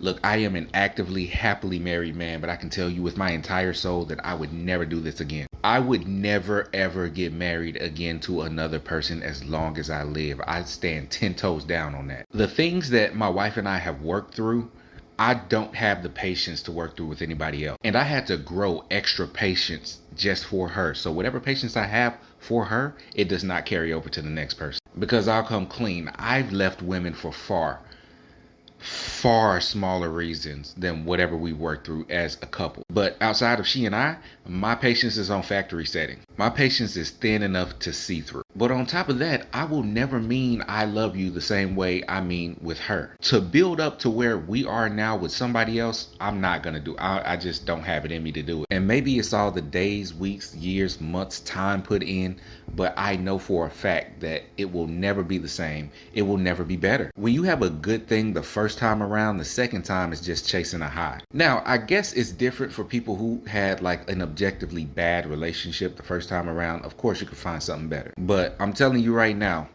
Look, I am an actively, happily married man, but I can tell you with my entire soul that I would never do this again. I would never ever get married again to another person as long as I live. I stand 10 toes down on that. The things that my wife and I have worked through, I don't have the patience to work through with anybody else. And I had to grow extra patience just for her. So whatever patience I have for her, it does not carry over to the next person. Because I'll come clean. I've left women for far smaller reasons than whatever we worked through as a couple. But outside of she and I, my patience is on factory setting. My patience is thin enough to see through. But on top of that, I will never mean I love you the same way I mean with her. To build up to where we are now with somebody else, I'm not gonna do. I just don't have it in me to do it. And maybe it's all the days, weeks, years, months, time put in, but I know for a fact that it will never be the same. It will never be better. When you have a good thing the first time around, the second time is just chasing a high. Now, I guess it's different for people who had like an objectively bad relationship the first time around. Of course, you could find something better. But I'm telling you right now,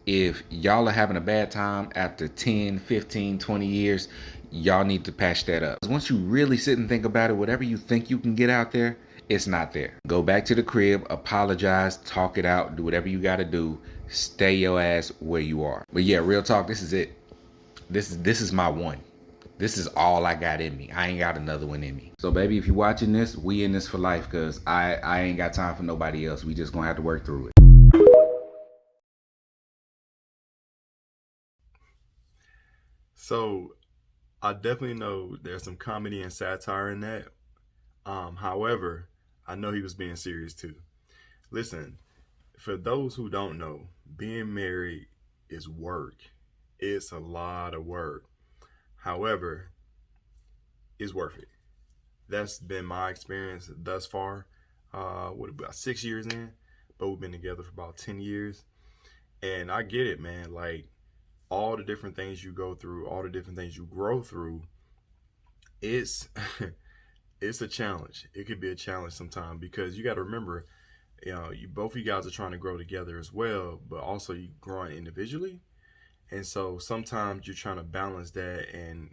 if y'all are having a bad time after 10, 15, 20 years, y'all need to patch that up. Once you really sit and think about it, whatever you think you can get out there, it's not there. Go back to the crib, apologize, talk it out, do whatever you got to do. Stay your ass where you are. But yeah, real talk, this is it. This is my one. This is all I got in me. I ain't got another one in me. So baby, if you're watching this, we in this for life, because I ain't got time for nobody else. We just gonna have to work through it. So I definitely know there's some comedy and satire in that. However, I know he was being serious too. Listen, for those who don't know, being married is work. It's a lot of work. However, it's worth it. That's been my experience thus far. What about 6 years in? But we've been together for about 10 years, and I get it, man. Like all the different things you go through, all the different things you grow through, it's it's a challenge. It could be a challenge sometimes because you got to remember, you both of you guys are trying to grow together as well, but also you growing individually. And so sometimes you're trying to balance that and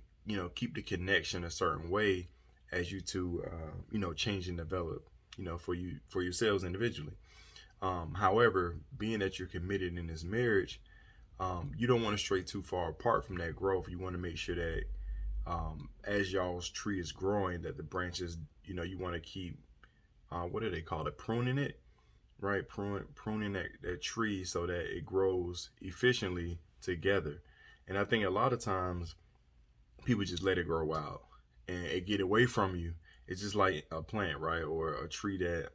keep the connection a certain way as you two change and develop for yourselves individually. However, being that you're committed in this marriage, you don't want to stray too far apart from that growth. You want to make sure that as y'all's tree is growing, that the branches, you want to keep, what do they call it, pruning it, right? Pruning that tree so that it grows efficiently together. And I think a lot of times people just let it grow wild and it get away from you. It's just like a plant, right? Or a tree that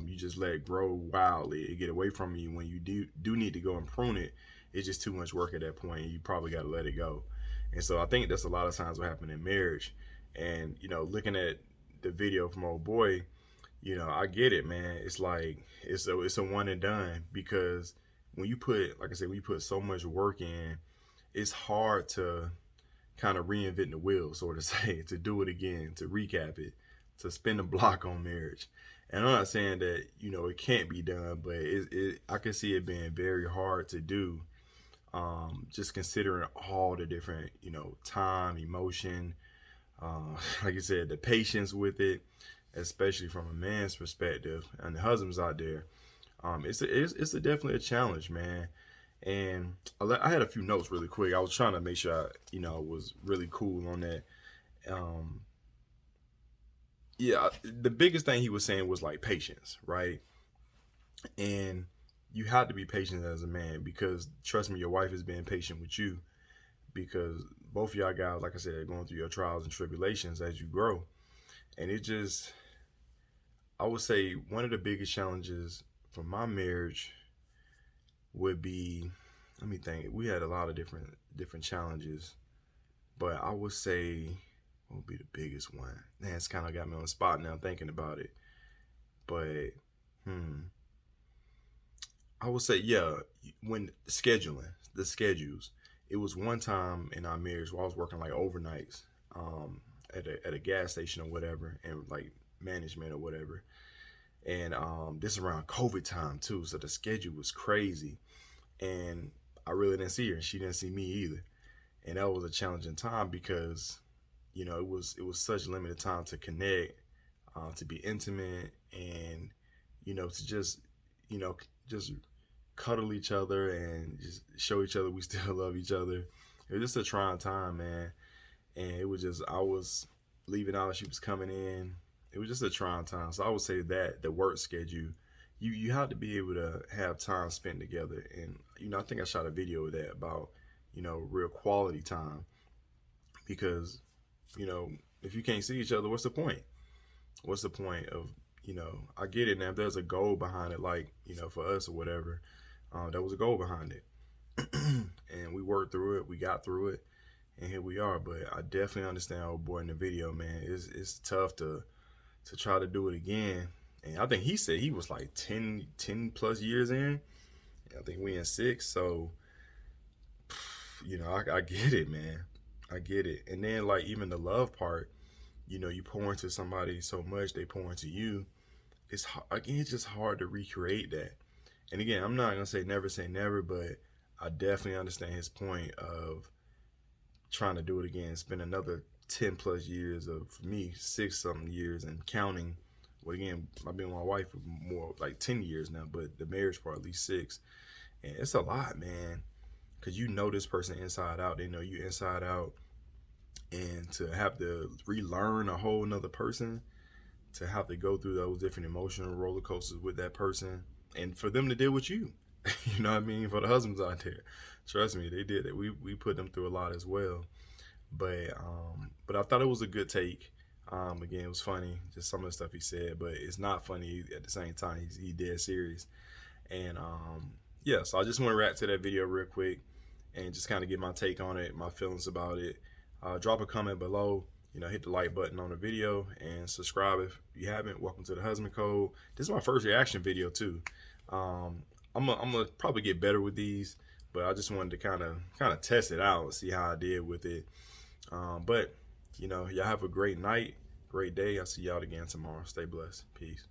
you just let it grow wildly. It get away from you when you do need to go and prune it. It's just too much work at that point. You probably got to let it go. And so I think that's a lot of times what happens in marriage. And looking at the video from old boy, I get it, man. It's like it's a one and done because when you put, like I said, when you put so much work in, it's hard to kind of reinvent the wheel, so to say, to do it again, to recap it, to spin the block on marriage. And I'm not saying that it can't be done, but I can see it being very hard to do. Just considering all the different time, emotion, like I said, the patience with it, especially from a man's perspective, and the husbands out there. It's definitely a challenge, man. And I had a few notes really quick. I was trying to make sure I was really cool on that. Um, yeah, the biggest thing he was saying was like patience, right? And you have to be patient as a man because trust me, your wife is being patient with you because both of y'all guys, like I said, are going through your trials and tribulations as you grow. And it just, I would say one of the biggest challenges for my marriage would be, let me think. We had a lot of different challenges, but I would say what would be the biggest one? Man, it's kind of got me on the spot now thinking about it. But I would say yeah, when scheduling the schedules. It was one time in our marriage where I was working like overnights at a gas station or whatever, and like management or whatever. And this is around COVID time too, so the schedule was crazy. And I really didn't see her, and she didn't see me either. And that was a challenging time because it was such limited time to connect, to be intimate, and to just cuddle each other and just show each other we still love each other. It was just a trying time, man. And it was just, I was leaving out, she was coming in. It was just a trying time. So I would say that the work schedule, you have to be able to have time spent together. And I think I shot a video of that about real quality time, because if you can't see each other, what's the point? What's the point of I get it now. If there's a goal behind it, like for us or whatever, there was a goal behind it, and we worked through it. We got through it, and here we are. But I definitely understand, old boy, in the video, man. It's tough to try to do it again. And I think he said he was like 10 plus years in. I think we in 6. So I get it, man. I get it. And then like even the love part, you pour into somebody so much, they pour into you. It's just hard to recreate that. And again, I'm not gonna say never, but I definitely understand his point of trying to do it again. Spend another 10 plus years of, for me, 6 something years and counting. Well, again, I've been with my wife for more like 10 years now, but the marriage part at least 6. And it's a lot, man, because this person inside out. They know you inside out. And to have to relearn a whole nother person, to have to go through those different emotional roller coasters with that person, and for them to deal with you. You know what I mean? For the husbands out there, trust me, they did it. We put them through a lot as well. But I thought it was a good take. Again, it was funny, just some of the stuff he said, but it's not funny at the same time. He dead serious. And yeah, so I just want to react to that video real quick and just kind of get my take on it, my feelings about it. Drop a comment below. Hit the like button on the video and subscribe if you haven't. Welcome to the Husband Code. This is my first reaction video too. I'm gonna probably get better with these, but I just wanted to kind of test it out and see how I did with it. But y'all have a great night, great day. I'll see y'all again tomorrow. Stay blessed. Peace.